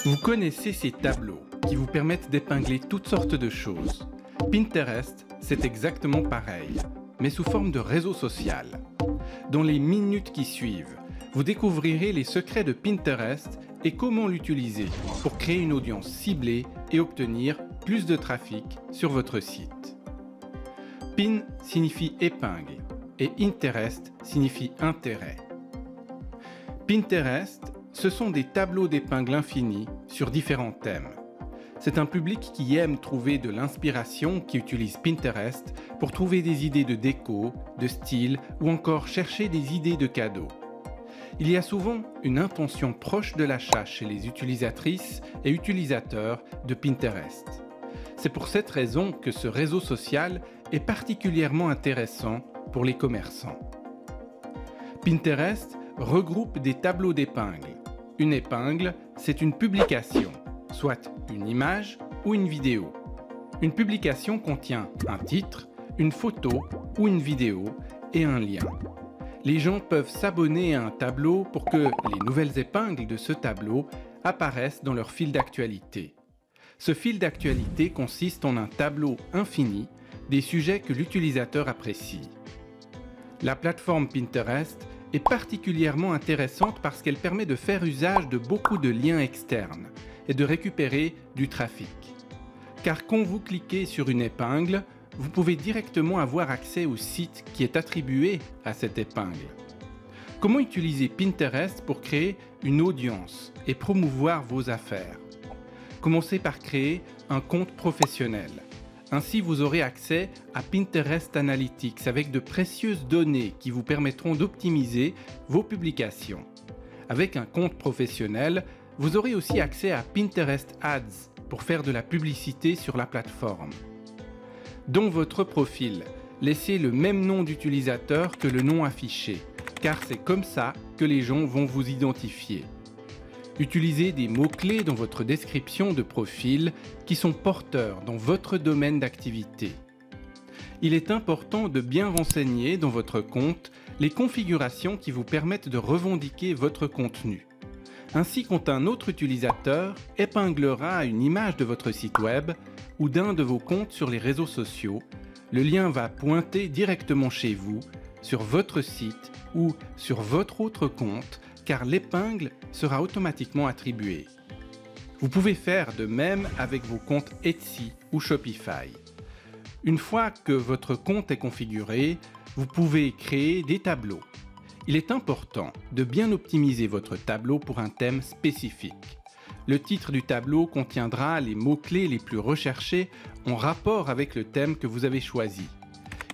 Vous connaissez ces tableaux qui vous permettent d'épingler toutes sortes de choses. Pinterest, c'est exactement pareil, mais sous forme de réseau social. Dans les minutes qui suivent, vous découvrirez les secrets de Pinterest et comment l'utiliser pour créer une audience ciblée et obtenir plus de trafic sur votre site. Pin signifie épingle et Interest signifie intérêt. Pinterest, ce sont des tableaux d'épingles infinis sur différents thèmes. C'est un public qui aime trouver de l'inspiration qui utilise Pinterest pour trouver des idées de déco, de style ou encore chercher des idées de cadeaux. Il y a souvent une intention proche de l'achat chez les utilisatrices et utilisateurs de Pinterest. C'est pour cette raison que ce réseau social est particulièrement intéressant pour les commerçants. Pinterest regroupe des tableaux d'épingles. Une épingle, c'est une publication, soit une image ou une vidéo. Une publication contient un titre, une photo ou une vidéo et un lien. Les gens peuvent s'abonner à un tableau pour que les nouvelles épingles de ce tableau apparaissent dans leur fil d'actualité. Ce fil d'actualité consiste en un tableau infini des sujets que l'utilisateur apprécie. La plateforme Pinterest est particulièrement intéressante parce qu'elle permet de faire usage de beaucoup de liens externes et de récupérer du trafic. Car quand vous cliquez sur une épingle, vous pouvez directement avoir accès au site qui est attribué à cette épingle. Comment utiliser Pinterest pour créer une audience et promouvoir vos affaires? Commencez par créer un compte professionnel. Ainsi, vous aurez accès à Pinterest Analytics avec de précieuses données qui vous permettront d'optimiser vos publications. Avec un compte professionnel, vous aurez aussi accès à Pinterest Ads pour faire de la publicité sur la plateforme. Dans votre profil, laissez le même nom d'utilisateur que le nom affiché, car c'est comme ça que les gens vont vous identifier. Utilisez des mots-clés dans votre description de profil qui sont porteurs dans votre domaine d'activité. Il est important de bien renseigner dans votre compte les configurations qui vous permettent de revendiquer votre contenu. Ainsi, quand un autre utilisateur épinglera une image de votre site web ou d'un de vos comptes sur les réseaux sociaux, le lien va pointer directement chez vous, sur votre site ou sur votre autre compte, car l'épingle sera automatiquement attribuée. Vous pouvez faire de même avec vos comptes Etsy ou Shopify. Une fois que votre compte est configuré, vous pouvez créer des tableaux. Il est important de bien optimiser votre tableau pour un thème spécifique. Le titre du tableau contiendra les mots-clés les plus recherchés en rapport avec le thème que vous avez choisi.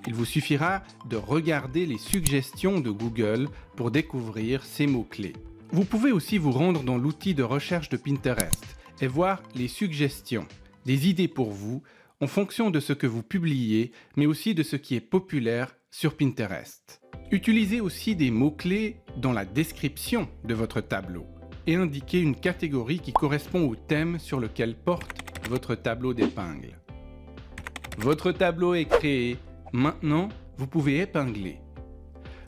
Il vous suffira de regarder les suggestions de Google pour découvrir ces mots-clés. Vous pouvez aussi vous rendre dans l'outil de recherche de Pinterest et voir les suggestions, des idées pour vous, en fonction de ce que vous publiez, mais aussi de ce qui est populaire sur Pinterest. Utilisez aussi des mots-clés dans la description de votre tableau et indiquez une catégorie qui correspond au thème sur lequel porte votre tableau d'épingles. Votre tableau est créé. Maintenant, vous pouvez épingler.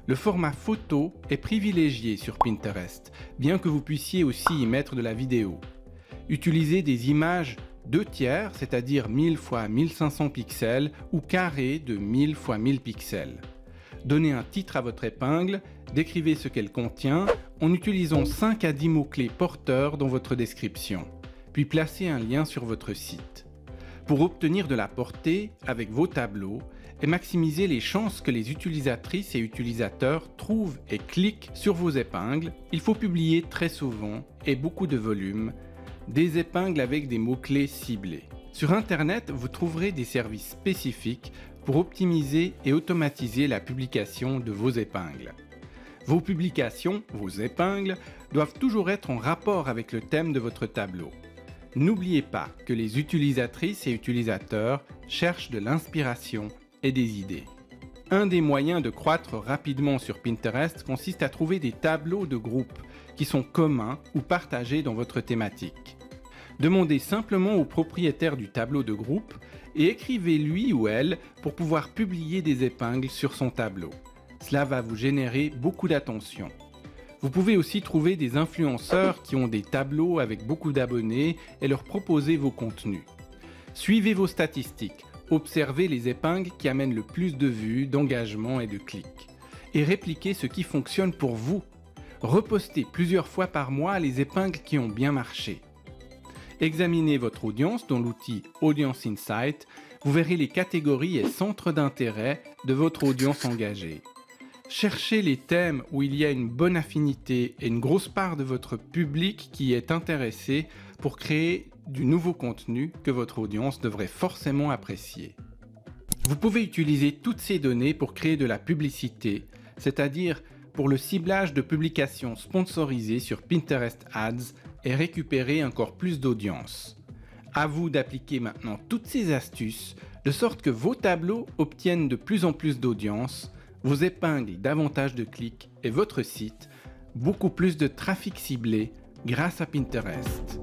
Le format photo est privilégié sur Pinterest, bien que vous puissiez aussi y mettre de la vidéo. Utilisez des images 2/3, c'est-à-dire 1000 x 1500 pixels ou carrés de 1000 x 1000 pixels. Donnez un titre à votre épingle, décrivez ce qu'elle contient en utilisant 5 à 10 mots-clés porteurs dans votre description, puis placez un lien sur votre site. Pour obtenir de la portée avec vos tableaux et maximiser les chances que les utilisatrices et utilisateurs trouvent et cliquent sur vos épingles, il faut publier très souvent et beaucoup de volume, des épingles avec des mots-clés ciblés. Sur Internet, vous trouverez des services spécifiques pour optimiser et automatiser la publication de vos épingles. Vos publications, vos épingles, doivent toujours être en rapport avec le thème de votre tableau. N'oubliez pas que les utilisatrices et utilisateurs cherchent de l'inspiration et des idées. Un des moyens de croître rapidement sur Pinterest consiste à trouver des tableaux de groupe qui sont communs ou partagés dans votre thématique. Demandez simplement au propriétaire du tableau de groupe et écrivez lui ou elle pour pouvoir publier des épingles sur son tableau. Cela va vous générer beaucoup d'attention. Vous pouvez aussi trouver des influenceurs qui ont des tableaux avec beaucoup d'abonnés et leur proposer vos contenus. Suivez vos statistiques, observez les épingles qui amènent le plus de vues, d'engagement et de clics. Et répliquez ce qui fonctionne pour vous. Repostez plusieurs fois par mois les épingles qui ont bien marché. Examinez votre audience dans l'outil Audience Insight. Vous verrez les catégories et centres d'intérêt de votre audience engagée. Cherchez les thèmes où il y a une bonne affinité et une grosse part de votre public qui est intéressé pour créer du nouveau contenu que votre audience devrait forcément apprécier. Vous pouvez utiliser toutes ces données pour créer de la publicité, c'est-à-dire pour le ciblage de publications sponsorisées sur Pinterest Ads et récupérer encore plus d'audience. À vous d'appliquer maintenant toutes ces astuces de sorte que vos tableaux obtiennent de plus en plus d'audience, vos épingles davantage de clics et votre site beaucoup plus de trafic ciblé grâce à Pinterest.